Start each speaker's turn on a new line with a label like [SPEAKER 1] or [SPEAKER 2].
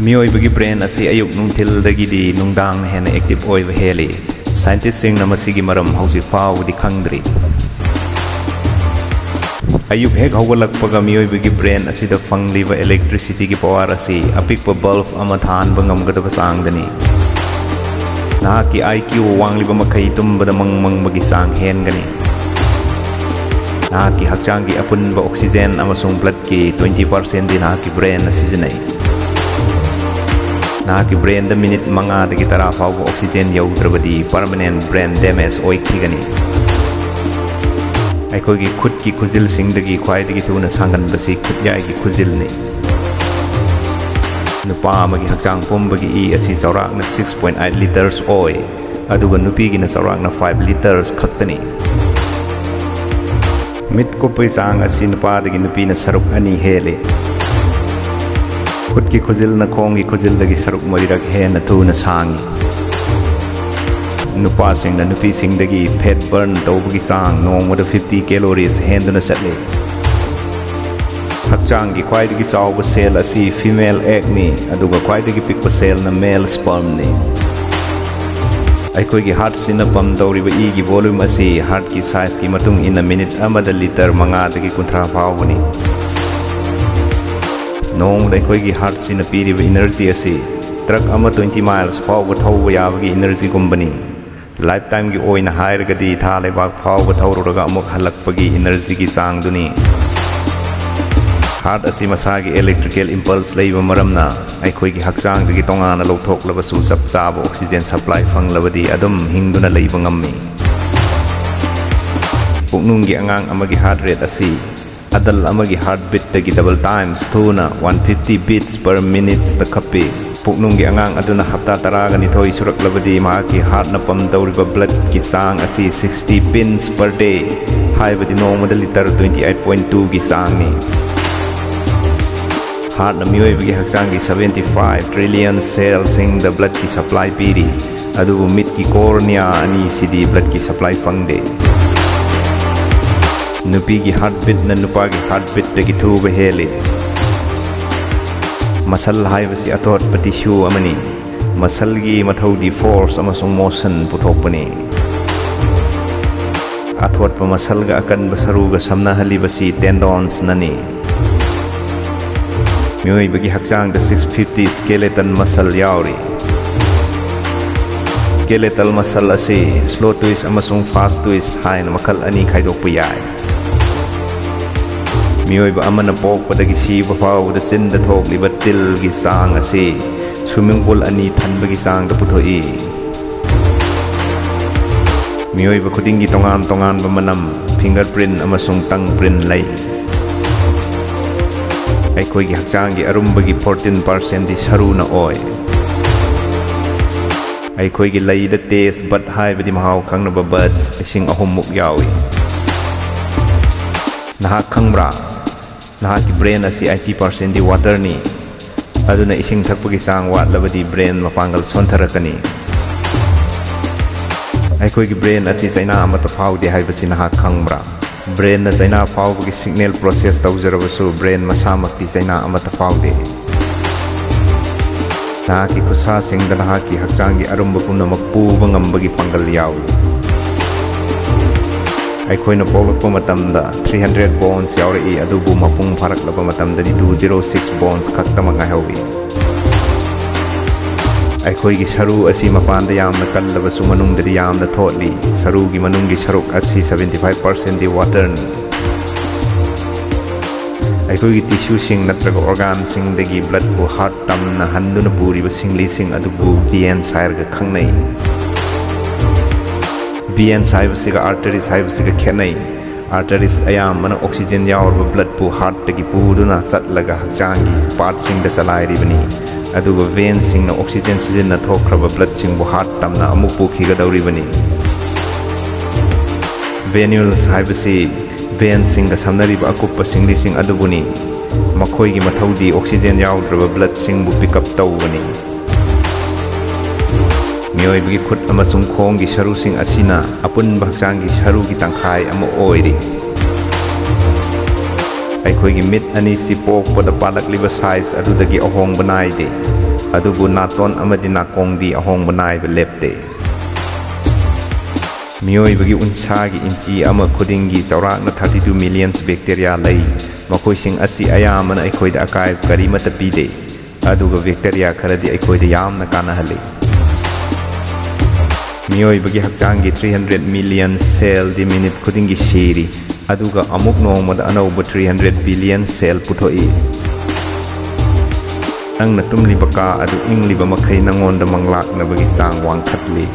[SPEAKER 1] ꯃꯤꯑꯣꯏꯕꯒꯤ ꯕ꯭ꯔꯦꯟ ꯑꯁꯤ ꯑꯌꯨꯛ ꯅꯨꯡꯊꯤꯜꯗꯒꯤꯗꯤ ꯅꯨꯡꯗꯥꯡꯅ ꯍꯦꯟꯅ ꯑꯦꯛꯇꯤꯚ ꯑꯣꯏꯕ ꯍꯦꯜꯂꯤ꯫ ꯁꯥꯏꯟꯇꯤꯁꯁꯤꯡꯅ ꯃꯁꯤꯒꯤ ꯃꯔꯝ ꯍꯧꯖꯤꯛ ꯐꯥꯎꯕꯗꯤ ꯈꯪꯗ꯭ꯔꯤ꯫ ꯑꯌꯨꯛ ꯍꯦꯛ ꯍꯧꯒꯠꯂꯛꯄꯒ ꯃꯤꯑꯣꯏꯕꯒꯤ ꯕ꯭ꯔꯦꯟ ꯑꯁꯤꯗ ꯐꯪꯂꯤꯕ ꯏꯂꯦꯛꯇ꯭ꯔꯤꯁꯤꯇꯤꯒꯤ ꯄꯥꯋꯔ ꯑꯁꯤ ꯑꯄꯤꯛꯄ ꯕꯜꯕ ꯑꯃ ꯊꯥꯟꯕ ꯉꯝꯒꯗꯕ ꯆꯥꯡꯗꯅꯤ꯫ ꯅꯍꯥꯛꯀꯤ IQ ꯋꯥꯡꯂꯤꯕ ꯃꯈꯩ ꯇꯨꯝꯕꯗ ꯃꯪꯕꯒꯤ ꯆꯥꯡ ꯍꯦꯟꯒꯅꯤ꯫ ꯅꯍꯥꯛꯀꯤ ꯍꯛꯆꯥꯡꯒꯤ ꯑꯄꯨꯟꯕ ꯑꯣꯛꯁꯤꯖꯦꯟ ꯑꯃꯁꯨꯡ ꯕ꯭ꯂꯗꯀꯤ 20%ꯗꯤ ꯅꯍꯥꯛꯀꯤ ꯕ꯭ꯔꯦꯟꯅ ꯁꯤꯖꯤꯟꯅꯩ꯫ ꯅꯍꯥꯛꯀꯤ ꯕ꯭ꯔꯦꯟꯗ ꯃꯤꯅꯤꯠ 5ꯗꯒꯤ 10 ꯐꯥꯎꯕ ꯑꯣꯛꯁꯤꯖꯦꯟ ꯌꯧꯗ꯭ꯔꯕꯗꯤ ꯄꯔꯃꯅꯦꯟꯠ ꯕ꯭ꯔꯦꯟ ꯗꯦꯃꯦꯖ ꯑꯣꯏꯈꯤꯒꯅꯤ꯫ ꯑꯩꯈꯣꯏꯒꯤ ꯈꯨꯠꯀꯤ ꯈꯨꯖꯤꯜꯁꯤꯡꯗꯒꯤ ꯈ꯭ꯋꯥꯏꯗꯒꯤ ꯊꯨꯅ ꯁꯥꯡꯒꯟꯕꯁꯤ ꯈꯨꯠꯌꯥꯏꯒꯤ ꯈꯨꯖꯤꯜꯅꯤ꯫ ꯅꯨꯄꯥ ꯑꯃꯒꯤ ꯍꯛꯆꯥꯡ ꯄꯨꯝꯕꯒꯤ ꯏ ꯑꯁꯤ ꯆꯥꯎꯔꯥꯛꯅ 6.8 ꯂꯤꯇꯔꯁ ꯑꯣꯏ, ꯑꯗꯨꯒ ꯅꯨꯄꯤꯒꯤꯅ ꯆꯥꯎꯔꯥꯛꯅ 5 ꯂꯤꯇꯔꯁ ꯈꯛꯇꯅꯤ꯫ ꯃꯤꯠ ꯀꯨꯞꯄꯒꯤ ꯆꯥꯡ ꯑꯁꯤ ꯅꯨꯄꯥꯗꯒꯤ ꯅꯨꯄꯤꯅ ꯁꯔꯨꯛ 2 ꯍꯦꯜꯂꯤ꯫ ꯈꯨꯠꯀꯤ ꯈꯨꯖꯤꯜꯅ ꯈꯣꯡꯒꯤ ꯈꯨꯖꯤꯜꯗꯒꯤ ꯁꯔꯨꯛ 3 ꯍꯦꯟꯅ ꯊꯨꯅ ꯁꯥꯡꯏ꯫ ꯅꯨꯄꯥꯁꯤꯡꯅ ꯅꯨꯄꯤꯁꯤꯡꯗꯒꯤ ꯐꯦꯠ ꯕꯔꯟ ꯇꯧꯕꯒꯤ ꯆꯥꯡ ꯅꯣꯡꯃꯗ 50 ꯀꯦꯂꯣꯔꯤꯁ ꯍꯦꯟꯗꯨꯅ ꯆꯠꯂꯤ꯫ ꯍꯛꯆꯥꯡꯒꯤ ꯈ꯭ꯋꯥꯏꯗꯒꯤ ꯆꯥꯎꯕ ꯁꯦꯜ ꯑꯁꯤ ꯐꯤꯃꯦꯜ ꯑꯦꯒꯅꯤ, ꯑꯗꯨꯒ ꯈ꯭ꯋꯥꯏꯗꯒꯤ ꯄꯤꯛꯄ ꯁꯦꯜꯅ ꯃꯦꯜ ꯁ꯭ꯄꯔꯝꯅꯤ꯫ ꯑꯩꯈꯣꯏꯒꯤ ꯍꯥꯔꯠꯁꯤꯅ ꯄꯝꯞ ꯇꯧꯔꯤꯕ ꯏꯒꯤ ꯚꯣꯜꯌꯨꯝ ꯑꯁꯤ ꯍꯥꯔꯠꯀꯤ ꯁꯥꯏꯖꯀꯤ ꯃꯇꯨꯡ ꯏꯟꯅ ꯃꯤꯅꯤꯠ ꯑꯃꯗ ꯂꯤꯇꯔ 5ꯗꯒꯤ 30 ꯐꯥꯎꯕꯅꯤ꯫ ꯅꯣꯡꯃꯗ ꯑꯩꯈꯣꯏꯒꯤ ꯍꯥꯔꯠꯁꯤꯅ ꯄꯤꯔꯤꯕ ꯏꯅꯔꯖꯤ ꯑꯁꯤ ꯇ꯭ꯔꯛ ꯑꯃ 20 ꯃꯥꯏꯜꯁ ꯐꯥꯎꯕ ꯊꯧꯕ ꯌꯥꯕꯒꯤ ꯏꯅꯔꯖꯤꯒꯨꯝꯕꯅꯤ꯫ ꯂꯥꯏꯐꯇꯥꯏꯝꯒꯤ ꯑꯣꯏꯅ ꯍꯥꯏꯔꯒꯗꯤ ꯊꯥ ꯂꯩꯕꯥꯛ ꯐꯥꯎꯕ ꯊꯧꯔꯨꯔꯒ ꯑꯃꯨꯛ ꯍꯜꯂꯛꯄꯒꯤ ꯏꯅꯔꯖꯤꯒꯤ ꯆꯥꯡꯗꯨꯅꯤ꯫ ꯍꯥꯔꯠ ꯑꯁꯤ ꯃꯁꯥꯒꯤ ꯏꯂꯦꯛꯇ꯭ꯔꯤꯀꯦꯜ ꯏꯝꯄꯜꯁ ꯂꯩꯕ ꯃꯔꯝꯅ ꯑꯩꯈꯣꯏꯒꯤ ꯍꯛꯆꯥꯡꯗꯒꯤ ꯇꯣꯉꯥꯟꯅ ꯂꯧꯊꯣꯛꯂꯕꯁꯨ ꯆꯞ ꯆꯥꯕ ꯑꯣꯛꯁꯤꯖꯦꯟ ꯁꯄ꯭ꯂꯥꯏ ꯐꯪꯂꯕꯗꯤ ꯑꯗꯨꯝ ꯍꯤꯡꯗꯨꯅ ꯂꯩꯕ ꯉꯝꯃꯤ꯫ ꯄꯨꯛꯅꯨꯡꯒꯤ ꯑꯉꯥꯡ ꯑꯃꯒꯤ ꯍꯥꯔꯠ ꯔꯦꯠ ꯑꯁꯤ ꯑꯗꯜ ꯑꯃꯒꯤ ꯍꯥꯔꯠ ꯕꯤꯠꯇꯒꯤ ꯗꯕꯜ ꯇꯥꯏꯝꯁ ꯊꯨꯅ 150 ꯕꯤꯠꯁ ꯄꯔ ꯃꯤꯅꯤꯠꯁꯇ ꯈꯞꯄꯤ꯫ ꯄꯨꯛꯅꯨꯡꯒꯤ ꯑꯉꯥꯡ ꯑꯗꯨꯅ ꯍꯞꯇꯥ 12 ꯁꯨꯔꯛꯂꯕꯗꯤ ꯃꯍꯥꯛꯀꯤ ꯍꯥꯔꯠꯅ ꯄꯝꯞ ꯇꯧꯔꯤꯕ ꯕ꯭ꯂꯗꯀꯤ ꯆꯥꯡ ꯑꯁꯤ 60 ꯄꯤꯟꯁ ꯄꯔ ꯗꯦ, ꯍꯥꯏꯕꯗꯤ ꯅꯣꯡꯃꯗ ꯂꯤꯇꯔ 28.2ꯒꯤ ꯆꯥꯡꯅꯤ꯫ ꯍꯥꯔꯠꯅ ꯃꯤꯑꯣꯏꯕꯒꯤ ꯍꯛꯆꯥꯡꯒꯤ 75 ꯇ꯭ꯔꯤꯂꯤꯌꯟ ꯁꯦꯜꯁꯤꯡꯗ ꯕ꯭ꯂꯗꯀꯤ ꯁꯄ꯭ꯂꯥꯏ ꯄꯤꯔꯤ, ꯑꯗꯨꯕꯨ ꯃꯤꯠꯀꯤ ꯀꯣꯔꯅꯤꯌꯥ ꯑꯅꯤꯁꯤꯗꯤ ꯕ꯭ꯂꯗꯀꯤ ꯁꯄ꯭ꯂꯥꯏ ꯐꯪꯗꯦ꯫ ꯅꯨꯄꯤꯒꯤ ꯍꯥꯔꯠꯕꯤꯠꯅ ꯅꯨꯄꯥꯒꯤ ꯍꯥꯔꯠꯕꯤꯠꯇꯒꯤ ꯊꯨꯕ ꯍꯦꯜꯂꯤ꯫ ꯃꯁꯜ ꯍꯥꯏꯕꯁꯤ ꯑꯇꯣꯠꯄ ꯇꯤꯁꯨ ꯑꯃꯅꯤ꯫ ꯃꯁꯜꯒꯤ ꯃꯊꯧꯗꯤ ꯐꯣꯔꯁ ꯑꯃꯁꯨꯡ ꯃꯣꯁꯟ ꯄꯨꯊꯣꯛꯄꯅꯤ꯫ ꯑꯊꯣꯠꯄ ꯃꯁꯜꯒ ꯑꯀꯟꯕ ꯁꯔꯨꯒ ꯁꯝꯅꯍꯜꯂꯤꯕꯁꯤ ꯇꯦꯟꯗꯣꯟꯁꯅꯅꯤ꯫ ꯃꯤꯑꯣꯏꯕꯒꯤ ꯍꯛꯆꯥꯡꯗ 650 ꯁ꯭ꯀꯦꯂꯦꯇꯟ ꯃꯁꯜ ꯌꯥꯎꯔꯤ꯫ ꯁ꯭ꯀꯦꯂꯦꯇꯜ ꯃꯁꯜ ꯑꯁꯤ ꯁ꯭ꯂꯣ ꯇ꯭ꯋꯤꯁ ꯑꯃꯁꯨꯡ ꯐꯥꯁꯠ ꯇ꯭ꯋꯤꯁ ꯍꯥꯏꯅ ꯃꯈꯜ 2 ꯈꯥꯏꯗꯣꯛꯄ ꯌꯥꯏ꯫ ꯃꯤꯑꯣꯏꯕ ꯑꯃꯅ ꯄꯣꯛꯄꯗꯒꯤ ꯁꯤꯕ ꯐꯥꯎꯕꯗ ꯆꯤꯟꯗ ꯊꯣꯛꯂꯤꯕ ꯇꯤꯜꯒꯤ ꯆꯥꯡ ꯑꯁꯤ ꯁ꯭ꯋꯤꯃꯤꯡ ꯄꯨꯜ 2 ꯊꯟꯕꯒꯤ ꯆꯥꯡꯗ ꯄꯨꯊꯣꯛꯏ꯫ ꯃꯤꯑꯣꯏꯕ ꯈꯨꯗꯤꯡꯒꯤ ꯇꯣꯉꯥꯟ ꯇꯣꯉꯥꯟꯕ ꯃꯅꯝ, ꯐꯤꯡꯒꯔꯄ꯭ꯔꯤꯟ ꯑꯃꯁꯨꯡ ꯇꯪ ꯄ꯭ꯔꯤꯟ ꯂꯩ꯫ ꯑꯩꯈꯣꯏꯒꯤ ꯍꯛꯆꯥꯡꯒꯤ ꯑꯔꯨꯝꯕꯒꯤ 14%ꯗꯤ ꯁꯔꯨꯅ ꯑꯣꯏ꯫ ꯑꯩꯈꯣꯏꯒꯤ ꯂꯩꯗ ꯇꯦꯁ ꯕꯠ ꯍꯥꯏꯕꯗꯤ ꯃꯍꯥꯎ ꯈꯪꯅꯕ ꯕꯠꯁ 3,000ꯃꯨꯛ ꯌꯥꯎꯏ꯫ ꯅꯍꯥꯛ ꯈꯪꯕ꯭ꯔꯥ? ꯅꯍꯥꯛꯀꯤ ꯕ꯭ꯔꯦꯟ ꯑꯁꯤ 80%ꯗꯤ ꯋꯥꯇꯔꯅꯤ, ꯑꯗꯨꯅ ꯏꯁꯤꯡ ꯊꯛꯄꯒꯤ ꯆꯥꯡ ꯋꯥꯠꯂꯕꯗꯤ ꯕ꯭ꯔꯦꯟ ꯃꯄꯥꯡꯒꯜ ꯁꯣꯟꯊꯔꯛꯀꯅꯤ꯫ ꯑꯩꯈꯣꯏꯒꯤ ꯕ꯭ꯔꯦꯟ ꯑꯁꯤ ꯆꯩꯅꯥ ꯑꯃꯠꯇ ꯐꯥꯎꯗꯦ ꯍꯥꯏꯕꯁꯤ ꯅꯍꯥꯛ ꯈꯪꯕ꯭ꯔꯥ? ꯕ꯭ꯔꯦꯟꯅ ꯆꯩꯅꯥ ꯐꯥꯎꯕꯒꯤ ꯁꯤꯒꯅꯦꯜ ꯄ꯭ꯔꯣꯁꯦꯁ ꯇꯧꯖꯔꯕꯁꯨ ꯕ꯭ꯔꯦꯟ ꯃꯁꯥꯃꯛꯇꯤ ꯆꯩꯅꯥ ꯑꯃꯠꯇ ꯐꯥꯎꯗꯦ꯫ ꯅꯍꯥꯛꯀꯤ ꯈꯨꯠꯁꯥꯁꯤꯡꯗ ꯅꯍꯥꯛꯀꯤ ꯍꯛꯆꯥꯡꯒꯤ ꯑꯔꯨꯝꯕ ꯄꯨꯝꯅꯃꯛ ꯄꯨꯕ ꯉꯝꯕꯒꯤ ꯄꯥꯡꯒꯜ ꯌꯥꯎꯏ꯫ ꯑꯩꯈꯣꯏꯅ ꯄꯣꯛꯂꯛꯄ ꯃꯇꯝꯗ 300 ꯕꯣꯟꯁ ꯌꯥꯎꯔꯛꯏ, ꯑꯗꯨꯕꯨ ꯃꯄꯨꯡ ꯐꯥꯔꯛꯂꯕ ꯃꯇꯝꯗꯗꯤ 206 ꯕꯣꯟꯁ ꯈꯛꯇꯃꯛ ꯉꯥꯏꯍꯧꯏ꯫ ꯑꯩꯈꯣꯏꯒꯤ ꯁꯔꯨ ꯑꯁꯤ ꯃꯄꯥꯟꯗ ꯌꯥꯝꯅ ꯀꯜꯂꯕꯁꯨ ꯃꯅꯨꯡꯗꯗꯤ ꯌꯥꯝꯅ ꯊꯣꯠꯂꯤ꯫ ꯁꯔꯨꯒꯤ ꯃꯅꯨꯡꯒꯤ ꯁꯔꯨꯛ ꯑꯁꯤ 75%ꯗꯤ ꯋꯥꯇꯔꯅꯤ꯫ ꯑꯩꯈꯣꯏꯒꯤ ꯇꯤꯁꯨꯁꯤꯡ ꯅꯠꯇ꯭ꯔꯒ ꯑꯣꯔꯒꯥꯟꯁꯤꯡꯗꯒꯤ ꯕ꯭ꯂꯗꯄꯨ ꯍꯥꯔꯠ ꯇꯝꯅ ꯍꯟꯗꯨꯅ ꯄꯨꯔꯤꯕ ꯁꯤꯡꯂꯤꯁꯤꯡ ꯑꯗꯨꯕꯨ ꯚꯦꯟꯁ ꯍꯥꯏꯔꯒ ꯈꯪꯅꯩ꯫ ꯚꯦꯟꯁ ꯍꯥꯏꯕꯁꯤꯒ ꯑꯥꯔꯇꯔꯤꯁ ꯍꯥꯏꯕꯁꯤꯒ ꯈꯦꯠꯅꯩ꯫ ꯑꯥꯔꯇꯔꯤꯁ ꯑꯌꯥꯝꯕꯅ ꯑꯣꯛꯁꯤꯖꯦꯟ ꯌꯥꯎꯔꯕ ꯕ꯭ꯂꯗꯄꯨ ꯍꯥꯔꯠꯇꯒꯤ ꯄꯨꯗꯨꯅ ꯆꯠꯂꯒ ꯍꯛꯆꯥꯡꯒꯤ ꯄꯥꯔꯠꯁꯤꯡꯗ ꯆꯂꯥꯏꯔꯤꯕꯅꯤ, ꯑꯗꯨꯒ ꯚꯦꯟꯁꯤꯡꯅ ꯑꯣꯛꯁꯤꯖꯦꯟ ꯁꯤꯖꯤꯟꯅ ꯊꯣꯛꯈ꯭ꯔꯕ ꯕ꯭ꯂꯗꯁꯤꯡꯕꯨ ꯍꯥꯔꯠ ꯇꯝꯅ ꯑꯃꯨꯛ ꯄꯨꯈꯤꯒꯗꯧꯔꯤꯕꯅꯤ꯫ ꯚꯦꯅ꯭ꯌꯨꯜꯁ ꯍꯥꯏꯕꯁꯤ ꯚꯦꯟꯁꯤꯡꯒ ꯁꯝꯅꯔꯤꯕ ꯑꯀꯨꯞꯄ ꯁꯤꯡꯂꯤꯁꯤꯡ ꯑꯗꯨꯕꯨꯅꯤ꯫ ꯃꯈꯣꯏꯒꯤ ꯃꯊꯧꯗꯤ ꯑꯣꯛꯁꯤꯖꯦꯟ ꯌꯥꯎꯗ꯭ꯔꯕ ꯕ꯭ꯂꯗꯁꯤꯡꯕꯨ ꯄꯤꯛꯑꯞ ꯇꯧꯕꯅꯤ꯫ ꯃꯤꯑꯣꯏꯕꯒꯤ ꯈꯨꯠ ꯑꯃꯁꯨꯡ ꯈꯣꯡꯒꯤ ꯁꯔꯨꯁꯤꯡ ꯑꯁꯤꯅ ꯑꯄꯨꯟꯕ ꯍꯛꯆꯥꯡꯒꯤ ꯁꯔꯨꯒꯤ ꯇꯪꯈꯥꯏ ꯑꯃ ꯑꯣꯏꯔꯤ꯫ ꯑꯩꯈꯣꯏꯒꯤ ꯃꯤꯠ ꯑꯅꯤꯁꯤ ꯄꯣꯛꯄꯗ ꯄꯥꯜꯂꯛꯂꯤꯕ ꯁꯥꯏꯖ ꯑꯗꯨꯗꯒꯤ ꯑꯍꯣꯡꯕ ꯅꯥꯏꯗꯦ꯫ ꯑꯗꯨꯕꯨ ꯅꯥꯇꯣꯟ ꯑꯃꯗꯤ ꯅꯥꯀꯣꯡꯗꯤ ꯑꯍꯣꯡꯕ ꯅꯥꯏꯕ ꯂꯦꯞꯇꯦ꯫ ꯃꯤꯑꯣꯏꯕꯒꯤ ꯎꯟꯁꯥꯒꯤ ꯏꯟꯆꯤ ꯑꯃ ꯈꯨꯗꯤꯡꯒꯤ ꯆꯥꯎꯔꯥꯛꯅ 32 ꯃꯤꯂꯤꯌꯟ ꯕꯦꯛꯇꯦꯔꯤꯌꯥ ꯂꯩ꯫ ꯃꯈꯣꯏꯁꯤꯡ ꯑꯁꯤ ꯑꯌꯥꯝꯕꯅ ꯑꯩꯈꯣꯏꯗ ꯑꯀꯥꯏꯕ ꯀꯔꯤꯃꯠꯇ ꯄꯤꯗꯦ, ꯑꯗꯨꯒ ꯕꯦꯛꯇꯦꯔꯤꯌꯥ ꯈꯔꯗꯤ ꯑꯩꯈꯣꯏꯗ ꯌꯥꯝꯅ ꯀꯥꯟꯅꯍꯜꯂꯤ꯫ ꯃꯤꯑꯣꯏꯕꯒꯤ ꯍꯛꯆꯥꯡꯒꯤ 300 ಮಿಲಿಯನ್ ꯁꯦꯜꯗꯤ ꯃꯤꯅꯤꯠ ꯈꯨꯗꯤꯡꯒꯤ ꯁꯤꯔꯤ, ꯑꯗꯨꯒ ꯑꯃꯨꯛ ꯅꯣꯡꯃꯗ ꯑꯅꯧꯕ 300 ꯕꯤꯂꯤꯌꯟ ꯁꯦꯜ ꯄꯨꯊꯣꯛꯏ꯫ ꯅꯪꯅ ꯇꯨꯝꯂꯤꯕ ꯀꯥ ꯑꯗꯨ ꯏꯪꯂꯤꯕ ꯃꯈꯩ ꯅꯉꯣꯟꯗ ꯃꯪꯂꯥꯛꯅꯕꯒꯤ ꯆꯥꯡ ꯋꯥꯡꯈꯠꯂꯤ꯫